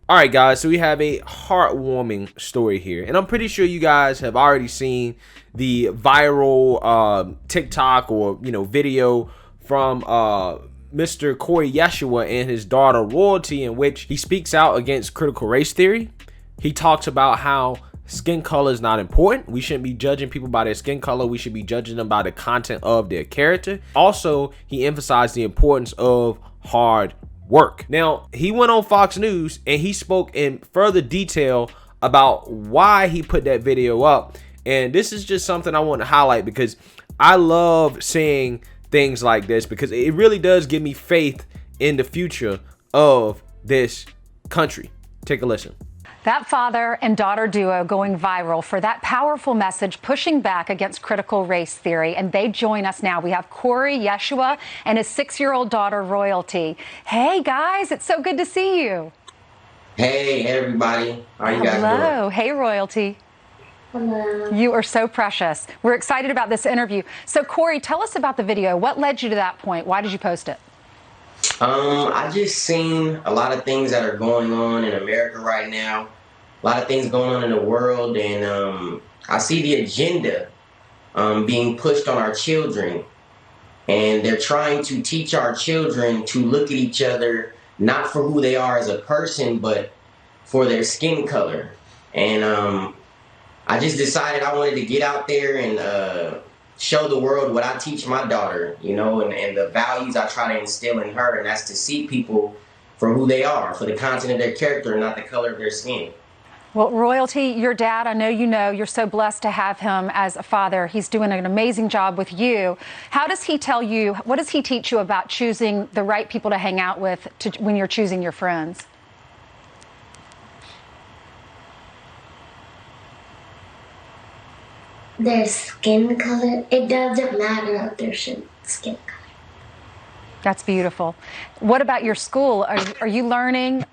All right, guys, so we have a heartwarming story here. And I'm pretty sure you guys have already seen the viral TikTok or, video from Mr. Corey Yeshua and his daughter Royalty, in which he speaks out against critical race theory. He talks about how skin color is not important. We shouldn't be judging people by their skin color. We should be judging them by the content of their character. Also, he emphasized the importance of hard work. Now, he went on Fox News and he spoke in further detail about why he put that video up. And this is just something I want to highlight because I love seeing things like this because it really does give me faith in the future of this country. Take a listen. That father and daughter duo going viral for that powerful message pushing back against critical race theory. And they join us now. We have Corey Yeshua and his 6-year-old daughter Royalty. Hey guys, it's so good to see you. Hey everybody. How are you guys doing? Hello. Hey Royalty. Hello. You are so precious. We're excited about this interview. So Corey, tell us about the video. What led you to that point? Why did you post it? I just seen a lot of things that are going on in America right now. A lot of things going on in the world, and I see the agenda being pushed on our children, and they're trying to teach our children to look at each other not for who they are as a person, but for their skin color. And I just decided I wanted to get out there and show the world what I teach my daughter, and the values I try to instill in her, and that's to see people for who they are, for the content of their character, and not the color of their skin. Well, Royalty, your dad, I know you're so blessed to have him as a father. He's doing an amazing job with you. How does he tell you, what does he teach you about choosing the right people to hang out with when you're choosing your friends? Their skin color, it doesn't matter of their skin color. That's beautiful. What about your school? Are you learning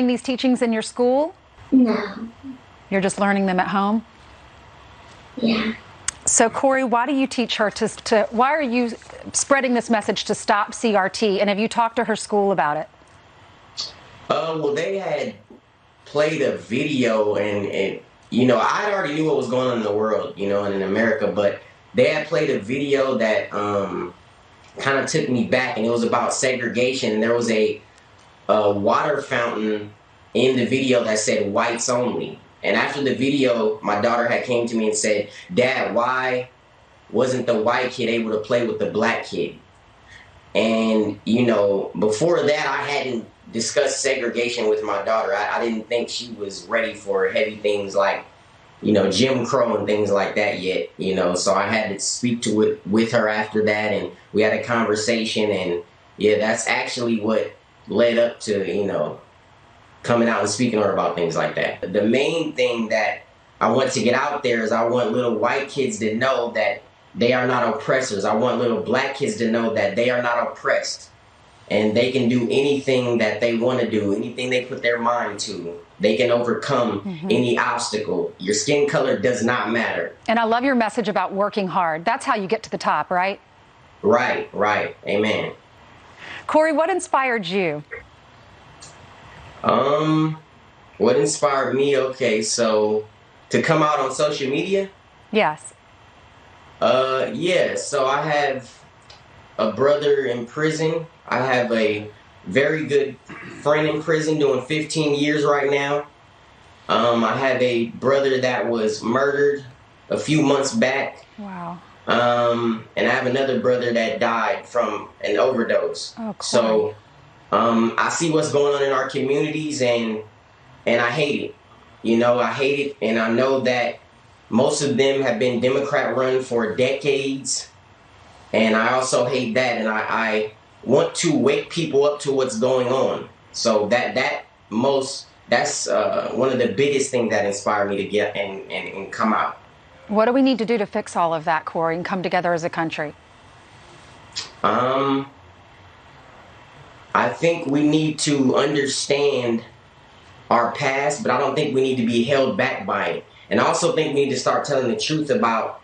these teachings in your school? No. You're just learning them at home? Yeah. So Corey, why do you teach her why are you spreading this message to stop CRT? And have you talked to her school about it? Well, they had played a video and I already knew what was going on in the world, and in America, but they had played a video that kind of took me back, and it was about segregation. And there was a water fountain in the video that said whites only. And after the video, my daughter had came to me and said, "Dad, why wasn't the white kid able to play with the black kid?" And, before that, I hadn't discussed segregation with my daughter. I didn't think she was ready for heavy things like, Jim Crow and things like that yet, so I had to speak to it with her after that, and we had a conversation, and yeah, that's actually what led up to, coming out and speaking to her about things like that. The main thing that I want to get out there is I want little white kids to know that they are not oppressors. I want little black kids to know that they are not oppressed. And they can do anything that they want to do, anything they put their mind to. They can overcome any obstacle. Your skin color does not matter. And I love your message about working hard. That's how you get to the top, right? Right. Amen. Corey, what inspired you? What inspired me? Okay, so to come out on social media? Yes. Yeah, so I have a brother in prison. I have a very good friend in prison doing 15 years right now. I have a brother that was murdered a few months back. Wow. And I have another brother that died from an overdose. Oh, Corey. So I see what's going on in our communities, and I hate it. I hate it, and I know that most of them have been Democrat run for decades, and I also hate that, and I want to wake people up to what's going on. So that's one of the biggest things that inspired me to get and come out. What do we need to do to fix all of that, Corey, and come together as a country? I think we need to understand our past, but I don't think we need to be held back by it. And I also think we need to start telling the truth about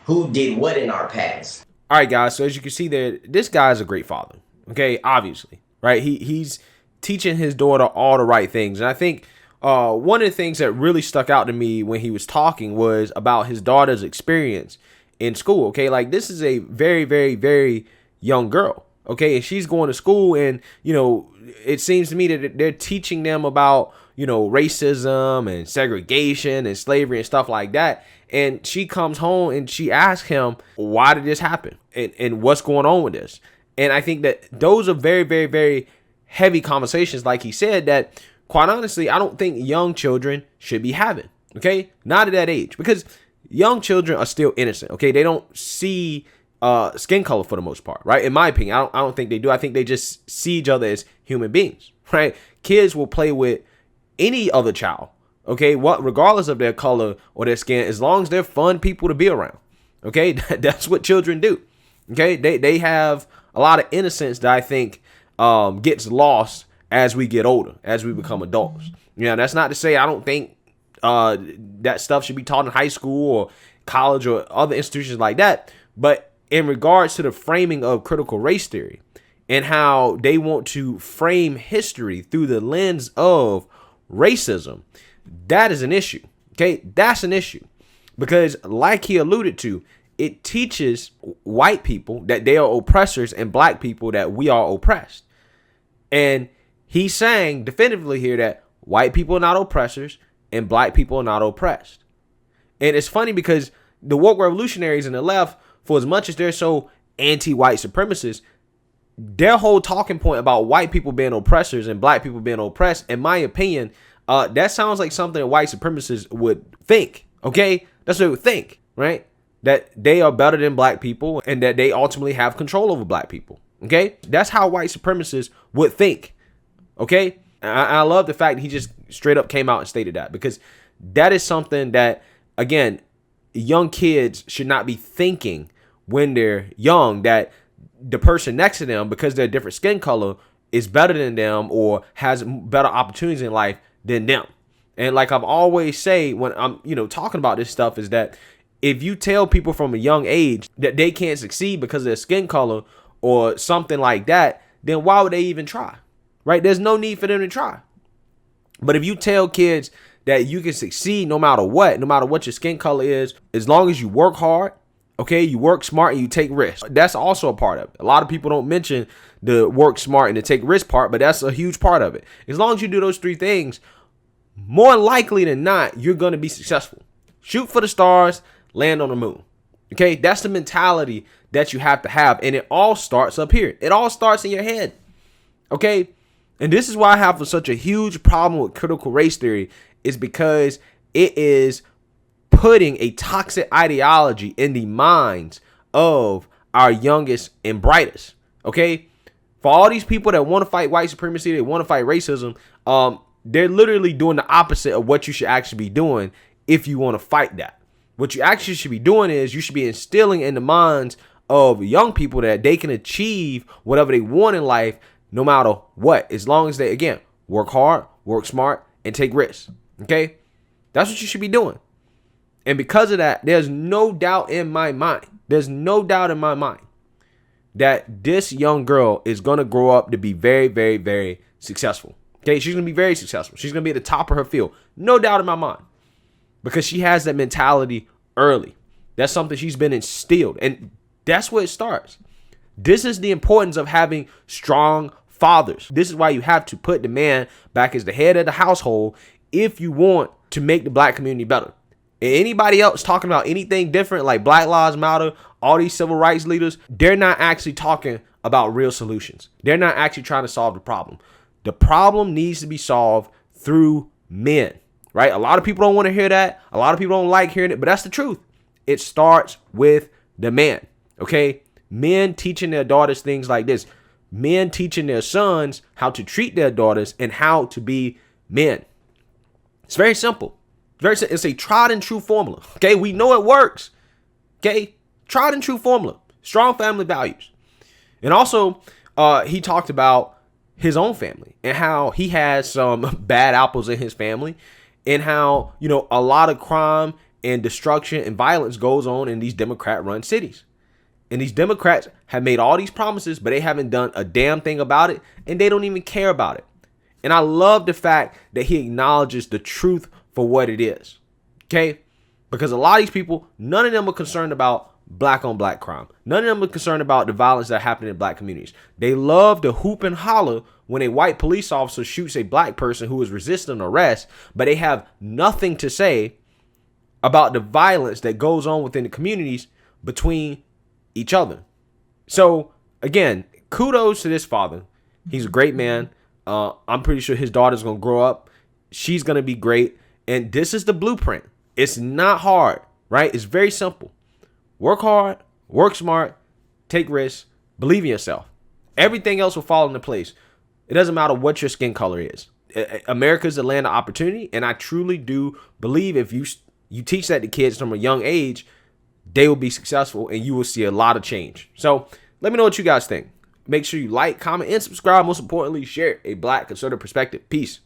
who did what in our past. All right, guys. So as you can see there, this guy is a great father. Okay, obviously, right? He's teaching his daughter all the right things. And I think one of the things that really stuck out to me when he was talking was about his daughter's experience in school. Okay, like this is a very, very, very young girl. Okay, and she's going to school, and it seems to me that they're teaching them about racism and segregation and slavery and stuff like that. And she comes home and she asks him, why did this happen? And what's going on with this? And I think that those are very, very, very heavy conversations, like he said, that quite honestly, I don't think young children should be having. Okay, not at that age, because young children are still innocent. Okay, they don't see skin color for the most part, right? In my opinion, I don't think they do. I think they just see each other as human beings, right? Kids will play with any other child, okay, regardless of their color or their skin, as long as they're fun people to be around. Okay, that's what children do. Okay, they have a lot of innocence that I think gets lost as we get older, as we become adults. That's not to say I don't think that stuff should be taught in high school or college or other institutions like that. But in regards to the framing of critical race theory and how they want to frame history through the lens of racism, that is an issue. Okay, that's an issue, because like he alluded to, it teaches white people that they are oppressors and black people that we are oppressed. And he's saying definitively here that white people are not oppressors and black people are not oppressed. And it's funny because the woke revolutionaries and the left, for as much as they're so anti-white supremacists, their whole talking point about white people being oppressors and black people being oppressed, in my opinion, that sounds like something that white supremacists would think. Okay, that's what they would think, right? That they are better than black people and that they ultimately have control over black people. Okay, that's how white supremacists would think. Okay, I love the fact that he just straight up came out and stated that, because that is something that, again, young kids should not be thinking when they're young, that the person next to them, because they're a different skin color, is better than them or has better opportunities in life than them. And like I've always say when I'm talking about this stuff, is that if you tell people from a young age that they can't succeed because of their skin color or something like that, then why would they even try? Right? There's no need for them to try. But if you tell kids that you can succeed no matter what your skin color is, as long as you work hard, okay, you work smart and you take risks. That's also a part of it. A lot of people don't mention the work smart and the take risk part, but that's a huge part of it. As long as you do those three things, more likely than not, you're going to be successful. Shoot for the stars, land on the moon. Okay, that's the mentality that you have to have. And it all starts up here. It all starts in your head. Okay, and this is why I have such a huge problem with critical race theory, is because it is putting a toxic ideology in the minds of our youngest and brightest. Okay, for all these people that want to fight white supremacy, they want to fight racism, they're literally doing the opposite of what you should actually be doing if you want to fight that. What you actually should be doing is you should be instilling in the minds of young people that they can achieve whatever they want in life, no matter what, as long as they, again, work hard, work smart, and take risks. Okay, that's what you should be doing. And because of that, there's no doubt in my mind. There's no doubt in my mind that this young girl is going to grow up to be very, very, very successful. Okay, she's going to be very successful. She's going to be at the top of her field. No doubt in my mind. Because she has that mentality early. That's something she's been instilled. And that's where it starts. This is the importance of having strong fathers. This is why you have to put the man back as the head of the household if you want to make the black community better. And anybody else talking about anything different, like Black Lives Matter, all these civil rights leaders, they're not actually talking about real solutions. They're not actually trying to solve the problem. The problem needs to be solved through men, right? A lot of people don't want to hear that. A lot of people don't like hearing it, but that's the truth. It starts with the man, okay? Men teaching their daughters things like this. Men teaching their sons how to treat their daughters and how to be men. It's very simple. It's a tried and true formula. Okay, we know it works. Okay, tried and true formula. Strong family values. And also, he talked about his own family and how he has some bad apples in his family, and how, a lot of crime and destruction and violence goes on in these Democrat-run cities. And these Democrats have made all these promises, but they haven't done a damn thing about it, and they don't even care about it. And I love the fact that he acknowledges the truth for what it is. Okay? Because a lot of these people, none of them are concerned about black on black crime. None of them are concerned about the violence that happened in black communities. They love to hoop and holler when a white police officer shoots a black person who is resisting arrest, but they have nothing to say about the violence that goes on within the communities between each other. So again, kudos to this father. He's a great man. I'm pretty sure his daughter's going to grow up. She's going to be great. And this is the blueprint. It's not hard, right? It's very simple. Work hard, work smart, take risks, believe in yourself. Everything else will fall into place. It doesn't matter what your skin color is. America is the land of opportunity. And I truly do believe if you teach that to kids from a young age, they will be successful and you will see a lot of change. So let me know what you guys think. Make sure you like, comment, and subscribe. Most importantly, share a black conservative perspective. Peace.